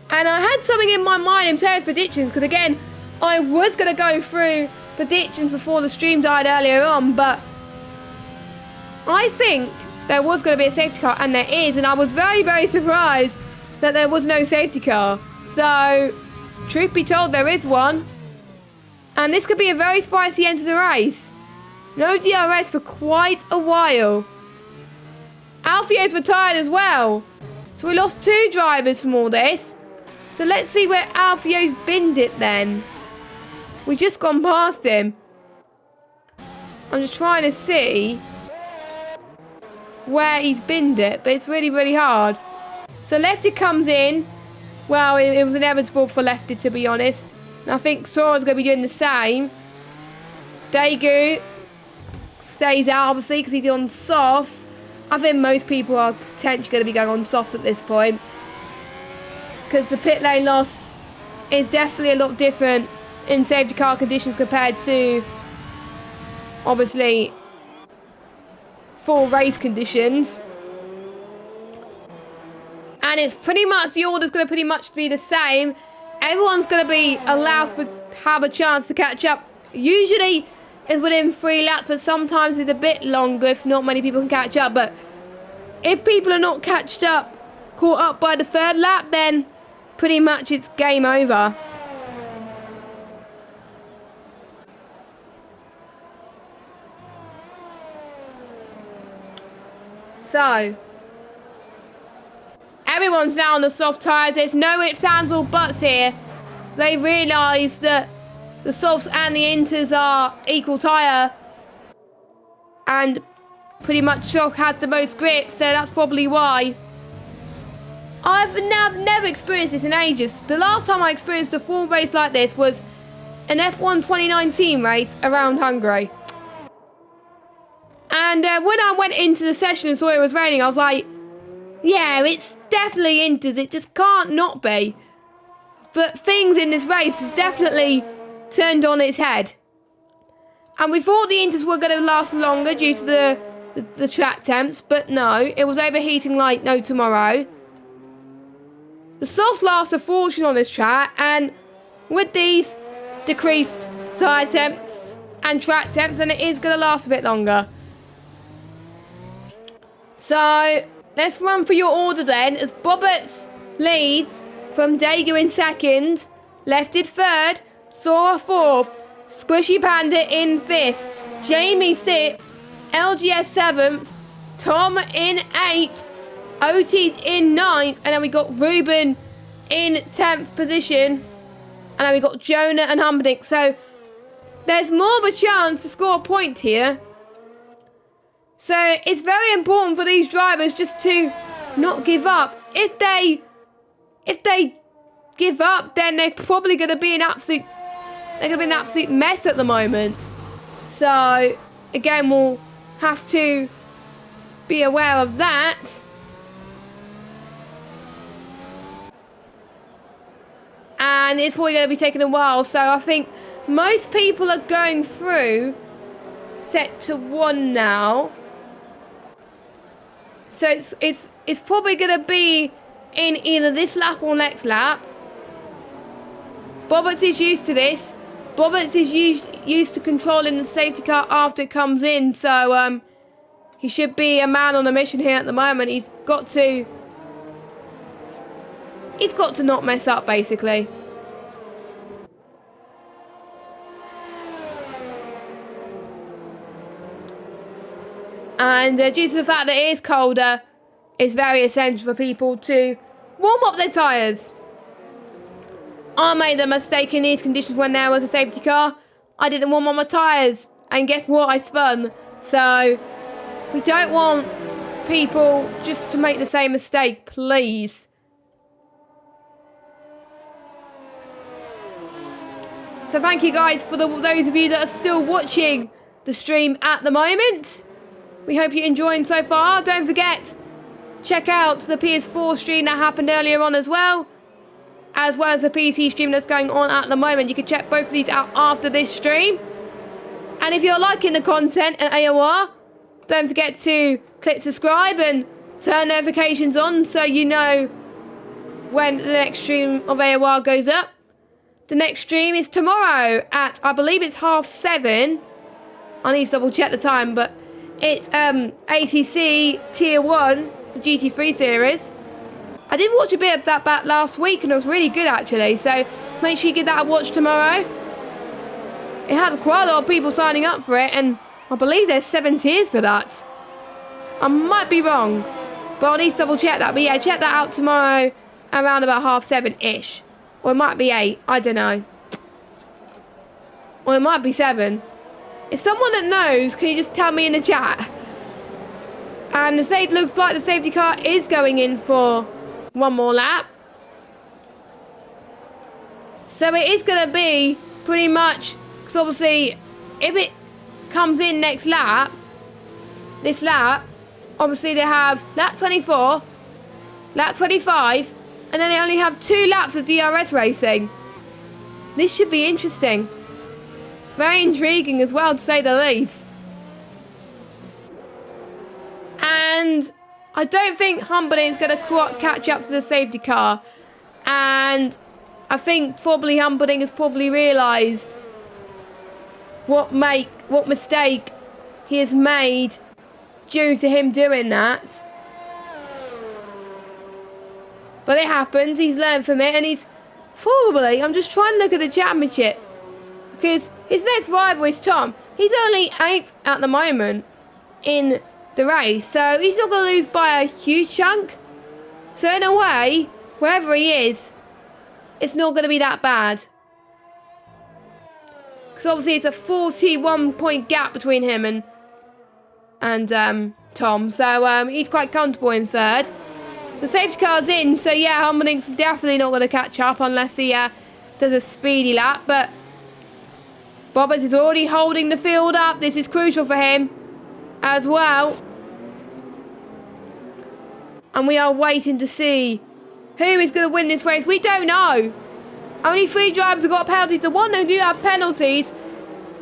A: And I had something in my mind in terms of predictions, because again, I was going to go through predictions before the stream died earlier on, but I think there was going to be a safety car, and there is, and I was very, very surprised that there was no safety car. So, truth be told, there is one. And this could be a very spicy end to the race. No DRS for quite a while. Alfio's retired as well. So we lost 2 drivers from all this. So let's see where Alfio's binned it then. We've just gone past him. I'm just trying to see where he's binned it. But it's really, really hard. So Lefty comes in. Well, it was inevitable for Lefty, to be honest. And I think Sora's going to be doing the same. Daegu stays out, obviously, because he's on softs. I think most people are potentially going to be going on softs at this point. Because the pit lane loss is definitely a lot different in safety car conditions compared to, obviously, full race conditions. And it's pretty much, the order's going to pretty much be the same. Everyone's going to be allowed to have a chance to catch up. Usually it's within 3 laps, but sometimes it's a bit longer if not many people can catch up. But if people are not caught up by the 3rd lap, then pretty much it's game over. So, everyone's now on the soft tyres. There's no ifs, ands or buts here. They realise that the softs and the inters are equal tyre. And pretty much soft has the most grip, so that's probably why. I've never experienced this in ages. The last time I experienced a full race like this was an F1 2019 race around Hungary. And when I went into the session and saw it was raining, I was like, yeah, it's definitely inters. It just can't not be. But things in this race has definitely turned on its head. And we thought the inters were going to last longer due to the track temps, but no, it was overheating like no tomorrow. The softs last a fortune on this track, and with these decreased tyre temps and track temps, and it is going to last a bit longer. So, let's run for your order then, as Bobberts leads from Daegu in second, Lefted third, Sora fourth, Squishy Panda in fifth, Jamie sixth, LGS seventh, Tom in eighth, Otis in ninth, and then we got Ruben in 10th position, and then we got Jonah and Humperdinck. So there's more of a chance to score a point here. So it's very important for these drivers just to not give up. If they give up, then they're probably going to be an absolute mess at the moment. So again, we'll have to be aware of that. And it's probably going to be taking a while, so I think most people are going through set to 1 now. So it's probably going to be in either this lap or next lap. Bobberts is used to this. Bobberts is used to controlling the safety car after it comes in, so he should be a man on a mission here at the moment. He's got to not mess up, basically. And due to the fact that it is colder, it's very essential for people to warm up their tyres. I made a mistake in these conditions when there was a safety car. I didn't warm up my tyres, and guess what? I spun. So we don't want people just to make the same mistake, please. So thank you guys for those of you that are still watching the stream at the moment. We hope you're enjoying so far. Don't forget, check out the PS4 stream that happened earlier on as well as the PC stream that's going on at the moment. You can check both of these out after this stream. And if you're liking the content at AOR, don't forget to click subscribe and turn notifications on so you know when the next stream of AOR goes up. The next stream is tomorrow at, I believe it's 7:30. I need to double check the time, but it's ACC Tier 1, the GT3 series. I did watch a bit of that back last week and it was really good actually, so make sure you give that a watch tomorrow. It had quite a lot of people signing up for it, and I believe there's 7 tiers for that. I might be wrong, but I'll need to double check that. But yeah, check that out tomorrow around about 7:30-ish. Or it might be 8, I don't know. Or it might be 7. If someone that knows, can you just tell me in the chat? And it looks like the safety car is going in for one more lap. So it is going to be pretty much, because obviously if it comes in next lap, this lap, obviously they have lap 24, lap 25, and then they only have 2 laps of DRS racing. This should be interesting. Very intriguing as well, to say the least. And I don't think Humperdinck's going to catch up to the safety car. And I think probably Humperdinck has probably realised what mistake he has made due to him doing that. But it happens, he's learned from it, and he's probably, I'm just trying to look at the championship, because his next rival is Tom. He's only 8th at the moment in the race. So he's not going to lose by a huge chunk. So in a way, wherever he is, it's not going to be that bad. Because obviously it's a 41-point gap between him and Tom. So he's quite comfortable in third. The safety car's in, so yeah, Humperdinck's definitely not going to catch up unless he does a speedy lap. But Bobbers is already holding the field up. This is crucial for him as well. And we are waiting to see who is going to win this race. We don't know. Only 3 drivers have got penalties. The one who do have penalties,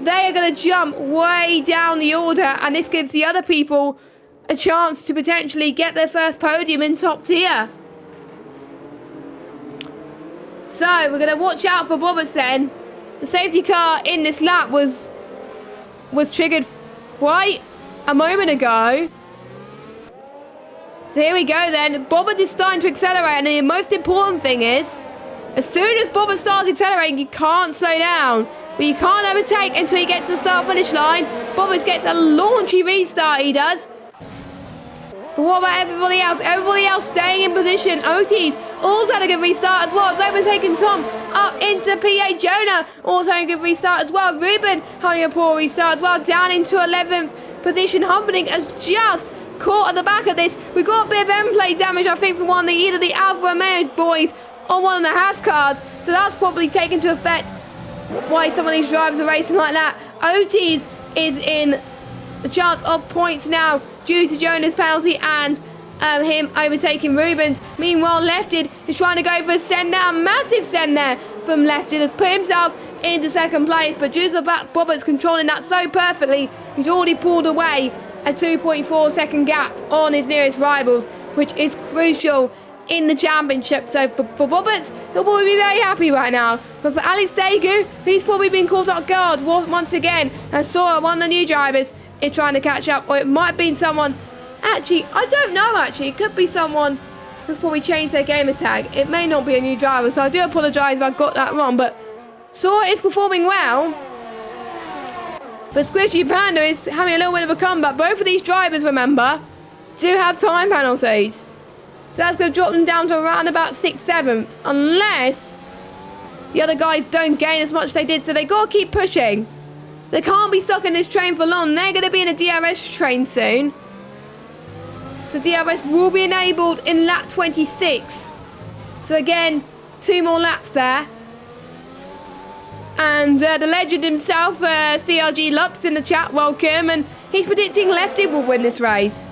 A: they are going to jump way down the order. And this gives the other people a chance to potentially get their first podium in top tier. So we're going to watch out for Bobbers then. The safety car in this lap was triggered quite a moment ago. So here we go then. Bobbers is starting to accelerate, and the most important thing is, as soon as Bobbers starts accelerating, you can't slow down. But you can't overtake until he gets to the start-finish line. Bobbers gets a launchy restart, he does. But what about everybody else? Everybody else staying in position. Otis also had a good restart as well. It's overtaking Tom up into PA. Jonah also having a good restart as well. Ruben having a poor restart as well. Down into 11th position. Humperdinck has just caught at the back of this. We got a bit of end plate damage, I think, from one of either the Alfa Romeo boys or one of the Haas cars. So that's probably taken to effect why some of these drivers are racing like that. Otis is in the chance of points now due to Jonah's penalty and him overtaking Rubens. Meanwhile, Lefted is trying to go for a send down. Massive send there from Lefted. Has put himself into second place, but due to Bobbert's controlling that so perfectly, he's already pulled away a 2.4 second gap on his nearest rivals, which is crucial in the championship. So for Bobbert, he'll probably be very happy right now. But for Alex Daegu, he's probably been caught off guard once again. And saw one of the new drivers is trying to catch up, or it might have been someone. Actually, I don't know. Actually, it could be someone who's probably changed their gamer tag. It may not be a new driver, so I do apologise if I got that wrong. But Saw is performing well. But Squishy Panda is having a little bit of a comeback. Both of these drivers, remember, do have time penalties. So that's going to drop them down to around about 6th, 7th. Unless the other guys don't gain as much as they did. So they got to keep pushing. They can't be stuck in this train for long. They're going to be in a DRS train soon. So DRS will be enabled in lap 26. So again, 2 more laps there. And the legend himself, CRG Lux in the chat, welcome. And he's predicting Lefty will win this race.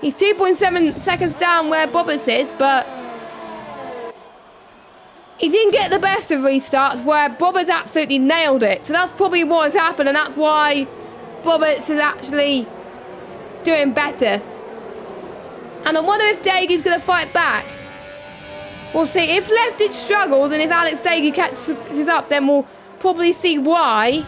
A: He's 2.7 seconds down where Bobbers is, but he didn't get the best of restarts where Bobbers absolutely nailed it. So that's probably what has happened, and that's why Bobbers is actually doing better. And I wonder if Dagu's going to fight back. We'll see. If Lefted struggles and if Alex Dagu catches up, then we'll probably see why.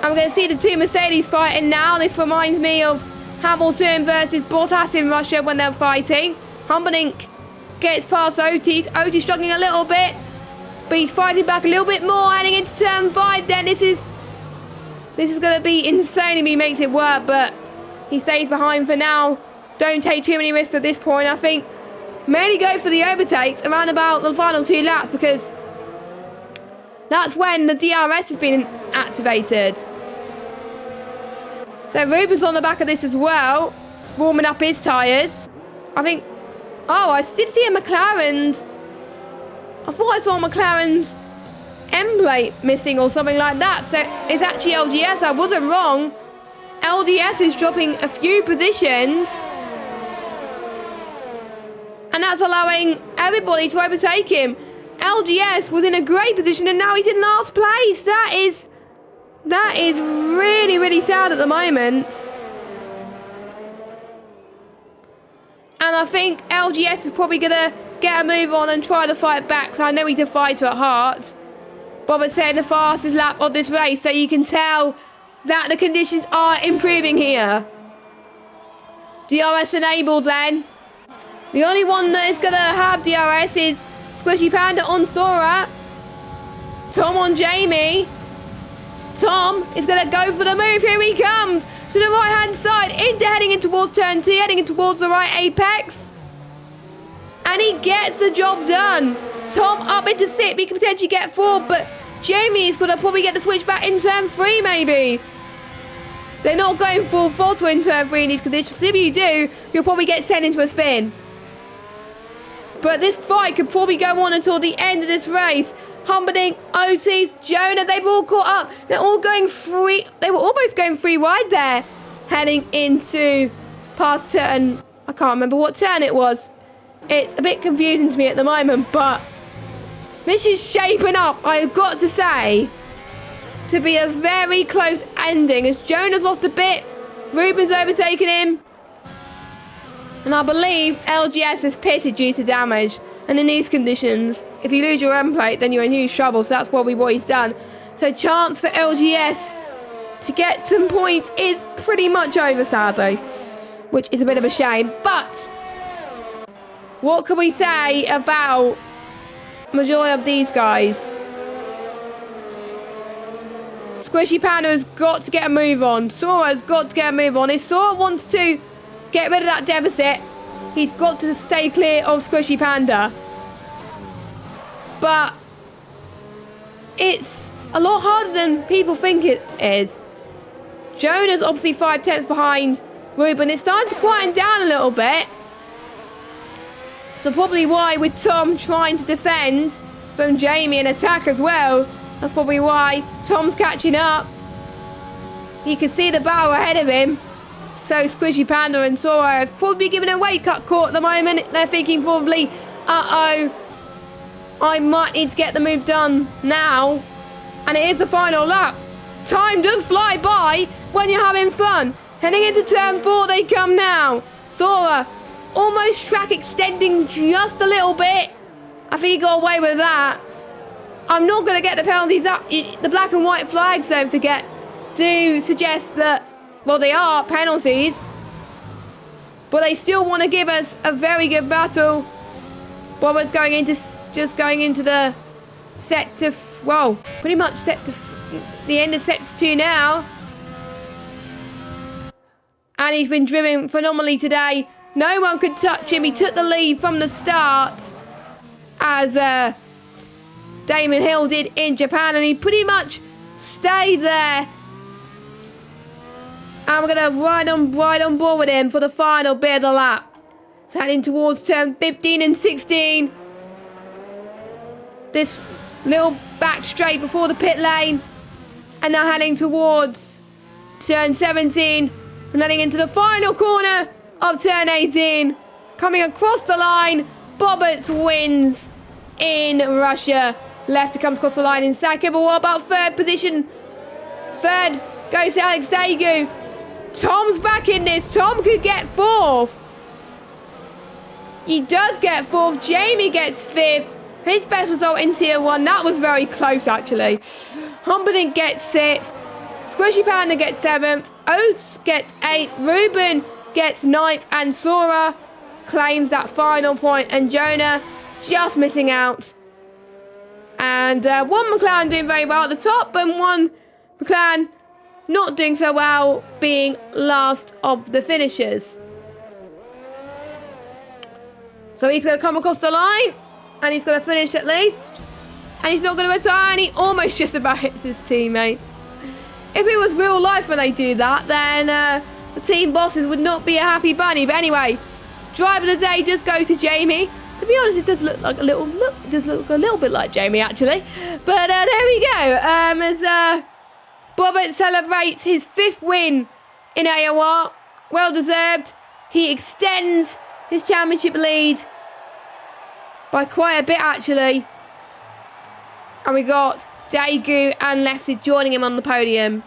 A: And we're going to see the 2 Mercedes fighting now. This reminds me of Hamilton versus Bottas in Russia when they're fighting. Humperdinck gets past Otis. Otis struggling a little bit, but he's fighting back a little bit more, heading into turn 5. Then this is going to be insane if he makes it work, but he stays behind for now. Don't take too many risks at this point. I think mainly go for the overtakes around about the final 2 laps, because that's when the DRS has been activated. So Ruben's on the back of this as well, warming up his tyres. I think, oh, I did see a McLaren's. I thought I saw McLaren's end plate missing or something like that. So it's actually LGS. I wasn't wrong. LDS is dropping a few positions. And that's allowing everybody to overtake him. LGS was in a great position and now he's in last place. That is really, really sad at the moment. And I think LGS is probably going to get a move on and try to fight back, because I know he's a fighter at heart. Bobbert said the fastest lap of this race, so you can tell that the conditions are improving here. DRS enabled then. The only one that is going to have DRS is Squishy Panda on Sora. Tom on Jamie. Tom is going to go for the move. Here he comes. to the right-hand side, heading in towards turn 2, heading in towards the right apex. And he gets the job done. Tom up into 6th, he can potentially get 4th, but Jamie's going to probably get the switch back in turn 3, maybe. They're not going full throttle in turn 3 in these conditions, because if you do, you'll probably get sent into a spin. But this fight could probably go on until the end of this race. Humperdinck, Otis, Jonah, they've all caught up. They're all going free. They were almost going free wide there. Heading into past turn. I can't remember what turn it was. It's a bit confusing to me at the moment, but this is shaping up, I've got to say, to be a very close ending as Jonah's lost a bit. Ruben's overtaken him. And I believe LGS is pitted due to damage. And in these conditions, if you lose your end plate, then you're in huge trouble. So that's probably what he's done. So chance for LGS to get some points is pretty much over, sadly. Which is a bit of a shame. But what can we say about majority of these guys? Squishy Panda has got to get a move on. Sora has got to get a move on. If Sora wants to get rid of that deficit, he's got to stay clear of Squishy Panda. But it's a lot harder than people think it is. Jonah's obviously 5 tenths behind Ruben. It's starting to quieten down a little bit. So probably why, with Tom trying to defend from Jamie and attack as well, that's probably why Tom's catching up. He can see the barrel ahead of him. So Squishy Panda and Sora are probably giving a wake-up call at the moment. They're thinking probably, uh-oh, I might need to get the move done now. And it is the final lap. Time does fly by when you're having fun. Heading into turn 4 they come now. Sora almost track extending just a little bit. I think he got away with that. I'm not going to get the penalties up. The black and white flags, don't forget, do suggest that, well, they are penalties. But they still want to give us a very good battle. Bobber's going into the sector, well, pretty much sector, the end of sector 2 now. And he's been driven phenomenally today. No one could touch him. He took the lead from the start, as Damon Hill did in Japan, and he pretty much stayed there. And we're going to ride on board with him for the final bit of the lap. So heading towards turn 15 and 16. This little back straight before the pit lane. And now heading towards turn 17. And heading into the final corner of turn 18. Coming across the line, Bobberts wins in Russia. Lefty comes across the line in second. But what about third position? Third goes to Alex Daegu. Tom's back in this. Tom could get 4th. He does get 4th. Jamie gets 5th. His best result in Tier 1. That was very close, actually. Humperdinck gets 6th. Squishy Panda gets 7th. Oates gets 8th. Ruben gets 9th. And Sora claims that final point. And Jonah just missing out. And one McLaren doing very well at the top. And one McLaren not doing so well, being last of the finishers. So he's going to come across the line. And he's going to finish at least. And he's not going to retire. And he almost just about hits his teammate. If it was real life when they do that, then the team bosses would not be a happy bunny. But anyway, driver of the day does go to Jamie. To be honest, it does look like a little bit like Jamie, actually. But there we go. As Bobbert celebrates his 5th win in AOR. Well deserved. He extends his championship lead by quite a bit, actually. And we got Daegu and Lefty joining him on the podium.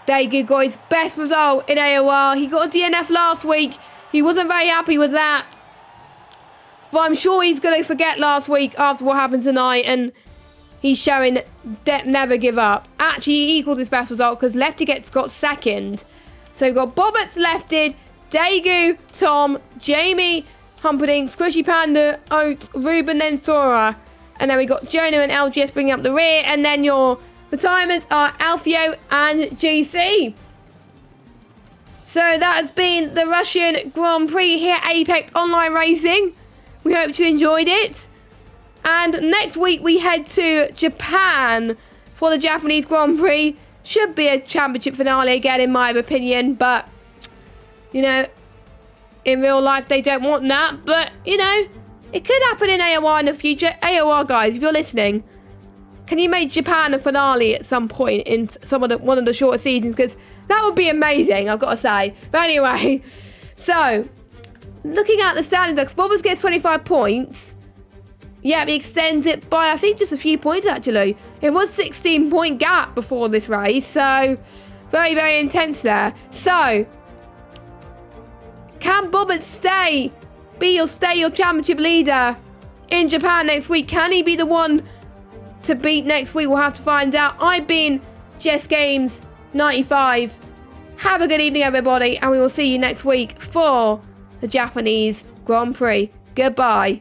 A: Daegu got his best result in AOR. He got a DNF last week. He wasn't very happy with that. But I'm sure he's going to forget last week after what happened tonight. And he's showing that never give up. Actually, he equals his best result because Lefty got 2nd. So we've got Bobberts lefted, Daegu, Tom, Jamie, Humperdinck, Squishy Panda, Oates, Ruben, then Sora. And then we got Jonah and LGS bringing up the rear. And then your retirements are Alfio and GC. So that has been the Russian Grand Prix here at Apex Online Racing. We hope you enjoyed it. And next week we head to Japan for the Japanese Grand Prix. Should be a championship finale again, in my opinion. But, you know, in real life they don't want that. But, you know, it could happen in AOR in the future. AOR, guys, if you're listening, can you make Japan a finale at some point in one of the shorter seasons? Because that would be amazing, I've got to say. But anyway, so, looking at the standings, Bobbers gets 25 points. Yeah, he extends it by, I think, just a few points, actually. It was 16-point gap before this race, so very, very intense there. So, can Bobbers stay your championship leader in Japan next week? Can he be the one to beat next week? We'll have to find out. I've been Jess Games 95. Have a good evening, everybody, and we will see you next week for the Japanese Grand Prix. Goodbye.